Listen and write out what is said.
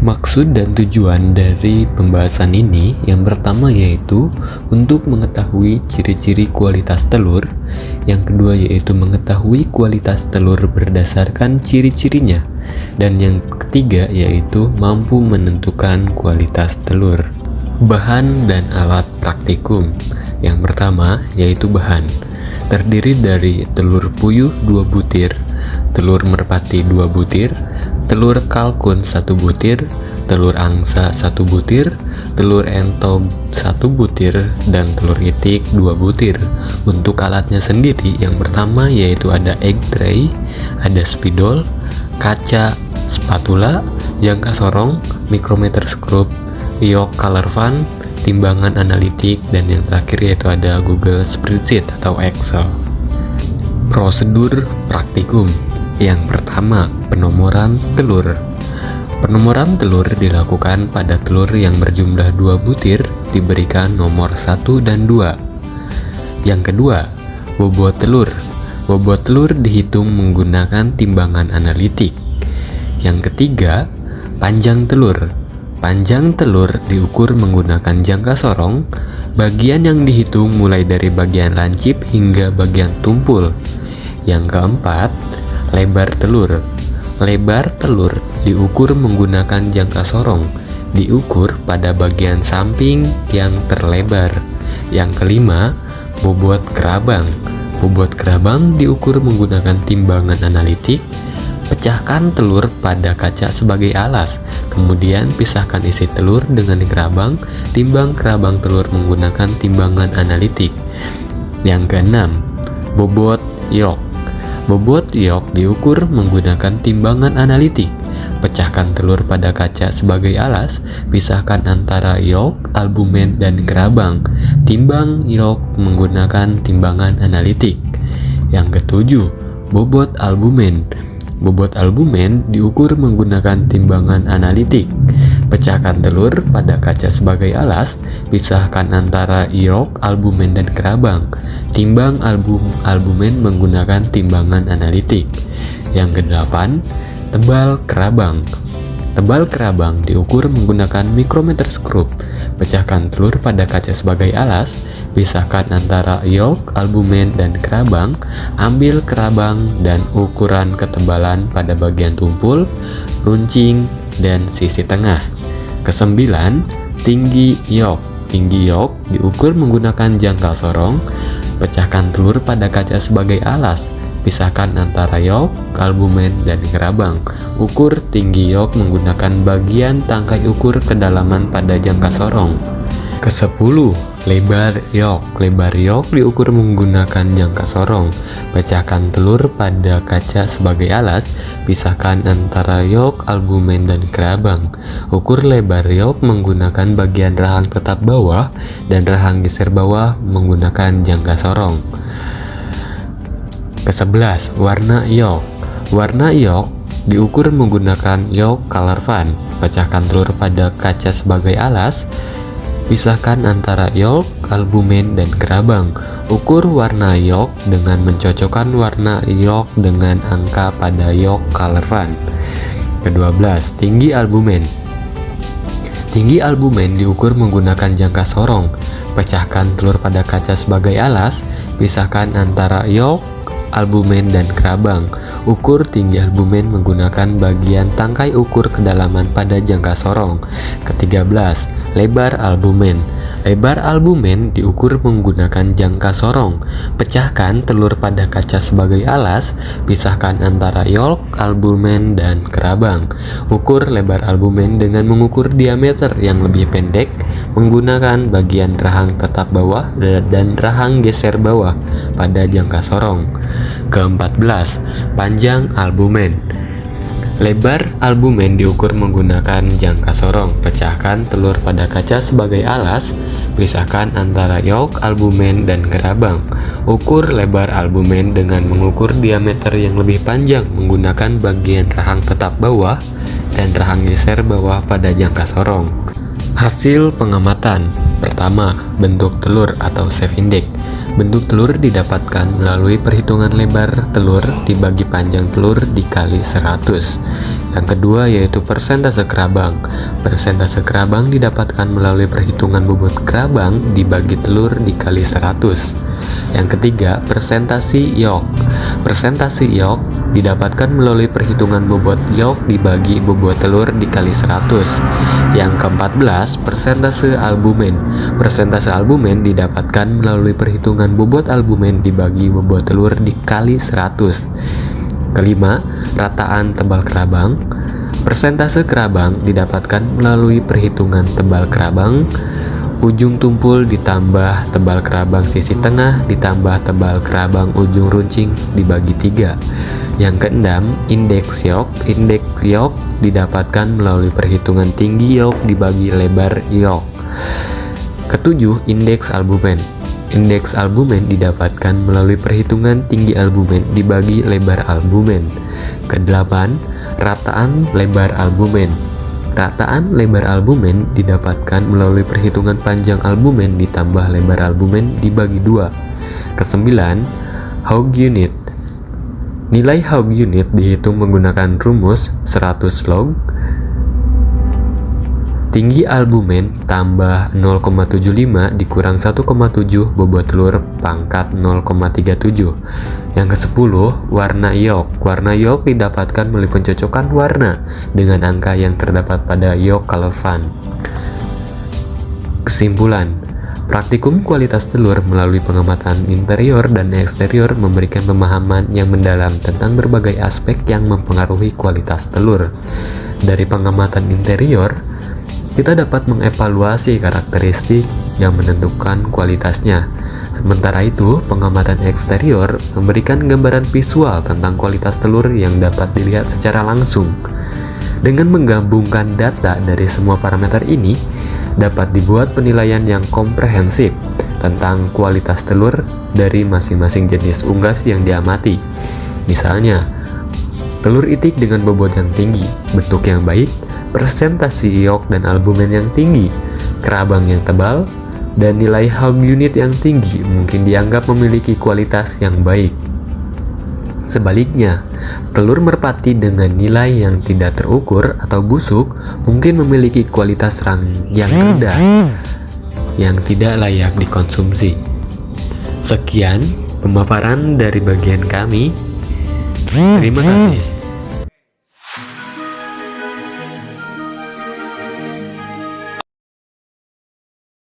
Maksud dan tujuan dari pembahasan ini yang pertama yaitu untuk mengetahui ciri-ciri kualitas telur, yang kedua yaitu mengetahui kualitas telur berdasarkan ciri-cirinya, dan yang ketiga yaitu mampu menentukan kualitas telur. Bahan dan alat praktikum. Yang pertama yaitu bahan, terdiri dari telur puyuh 2 butir, telur merpati 2 butir, telur kalkun 1 butir, telur angsa 1 butir, telur entok 1 butir, dan telur itik 2 butir. Untuk alatnya sendiri, yang pertama yaitu ada egg tray, ada spidol, kaca, spatula, jangka sorong, micrometer scope, York color fun, timbangan analitik, dan yang terakhir yaitu ada Google Spreadsheet atau Excel. Prosedur praktikum. Yang pertama, penomoran telur. Penomoran telur dilakukan pada telur yang berjumlah 2 butir diberikan nomor 1 dan 2. Yang kedua, bobot telur. Bobot telur dihitung menggunakan timbangan analitik. Yang ketiga, panjang telur. Panjang telur diukur menggunakan jangka sorong. Bagian yang dihitung mulai dari bagian lancip hingga bagian tumpul. Yang keempat, lebar telur. Lebar telur diukur menggunakan jangka sorong, diukur pada bagian samping yang terlebar. Yang kelima, bobot kerabang. Bobot kerabang diukur menggunakan timbangan analitik. Pecahkan telur pada kaca sebagai alas, kemudian pisahkan isi telur dengan kerabang, timbang kerabang telur menggunakan timbangan analitik. Yang keenam, bobot York. Bobot York diukur menggunakan timbangan analitik. Pecahkan telur pada kaca sebagai alas, pisahkan antara York, albumen, dan kerabang. Timbang York menggunakan timbangan analitik. Yang ketujuh, bobot albumen. Bobot albumen diukur menggunakan timbangan analitik. Pecahkan telur pada kaca sebagai alas, pisahkan antara York, albumen, dan kerabang. Timbang albumen menggunakan timbangan analitik. Yang kedelapan, tebal kerabang. Tebal kerabang diukur menggunakan micrometer scope. Pecahkan telur pada kaca sebagai alas, pisahkan antara York, albumen, dan kerabang. Ambil kerabang dan ukuran ketebalan pada bagian tumpul, runcing, dan sisi tengah. Kesembilan, tinggi York. Tinggi York diukur menggunakan jangka sorong. Pecahkan telur pada kaca sebagai alas. Pisahkan antara York, albumen, dan kerabang. Ukur tinggi York menggunakan bagian tangkai ukur kedalaman pada jangka sorong. Kesepuluh, lebar York. Lebar York diukur menggunakan jangka sorong. Pecahkan telur pada kaca sebagai alas. Pisahkan antara York, albumen, dan kerabang. Ukur lebar York menggunakan bagian rahang tetap bawah dan rahang geser bawah menggunakan jangka sorong. Kesebelas, warna York. Warna York diukur menggunakan York color fun. Pecahkan telur pada kaca sebagai alas. Pisahkan antara York, albumen, dan kerabang. Ukur warna York dengan mencocokkan warna York dengan angka pada York color fun. Kedua-belas, tinggi albumen. Tinggi albumen diukur menggunakan jangka sorong. Pecahkan telur pada kaca sebagai alas. Pisahkan antara York, albumen, dan kerabang. Ukur tinggi albumen menggunakan bagian tangkai ukur kedalaman pada jangka sorong. Ke-13, lebar albumen. Lebar albumen diukur menggunakan jangka sorong. Pecahkan telur pada kaca sebagai alas. Pisahkan antara York, albumen, dan kerabang. Ukur lebar albumen dengan mengukur diameter yang lebih pendek menggunakan bagian rahang tetap bawah dan rahang geser bawah pada jangka sorong. Ke-14, panjang albumen. Lebar albumen diukur menggunakan jangka sorong. Pecahkan telur pada kaca sebagai alas. Pisahkan antara York, albumen, dan kerabang. Ukur lebar albumen dengan mengukur diameter yang lebih panjang menggunakan bagian rahang tetap bawah dan rahang geser bawah pada jangka sorong. Hasil pengamatan. Pertama, bentuk telur atau shape index. Bentuk telur didapatkan melalui perhitungan lebar telur dibagi panjang telur dikali 100. Yang kedua yaitu persentase kerabang. Persentase kerabang didapatkan melalui perhitungan bobot kerabang dibagi telur dikali 100. Yang ketiga, persentase yolk. Persentase yolk didapatkan melalui perhitungan bobot yolk dibagi bobot telur dikali 100. Yang ke-14, persentase albumen. Persentase albumen didapatkan melalui perhitungan bobot albumen dibagi bobot telur dikali 100. Kelima, rataan tebal kerabang. Persentase kerabang didapatkan melalui perhitungan tebal kerabang ujung tumpul ditambah tebal kerabang sisi tengah ditambah tebal kerabang ujung runcing dibagi 3. Yang keenam, indeks yolk. Indeks yolk didapatkan melalui perhitungan tinggi yolk dibagi lebar yolk. Ketujuh, indeks albumen. Indeks albumen didapatkan melalui perhitungan tinggi albumen dibagi lebar albumen. Kedelapan, rataan lebar albumen. Rataan lebar albumen didapatkan melalui perhitungan panjang albumen ditambah lebar albumen dibagi 2. Kesembilan, Hugh unit. Nilai Hugh unit dihitung menggunakan rumus 100 log tinggi albumen tambah 0,75 dikurang 1,7 bobot telur pangkat 0,37. Yang ke-10, warna yolk. Warna yolk didapatkan melalui pencocokan warna dengan angka yang terdapat pada yolk color font. Kesimpulan, praktikum kualitas telur melalui pengamatan interior dan eksterior memberikan pemahaman yang mendalam tentang berbagai aspek yang mempengaruhi kualitas telur. Dari pengamatan interior, kita dapat mengevaluasi karakteristik yang menentukan kualitasnya. Sementara itu, pengamatan eksterior memberikan gambaran visual tentang kualitas telur yang dapat dilihat secara langsung. Dengan menggabungkan data dari semua parameter ini, dapat dibuat penilaian yang komprehensif tentang kualitas telur dari masing-masing jenis unggas yang diamati. Misalnya, telur itik dengan bobot yang tinggi, bentuk yang baik, persentase yolk dan albumen yang tinggi, kerabang yang tebal, dan nilai Hugh unit yang tinggi mungkin dianggap memiliki kualitas yang baik. Sebaliknya, telur merpati dengan nilai yang tidak terukur atau busuk mungkin memiliki kualitas yang rendah yang tidak layak dikonsumsi. Sekian pemaparan dari bagian kami. Terima kasih.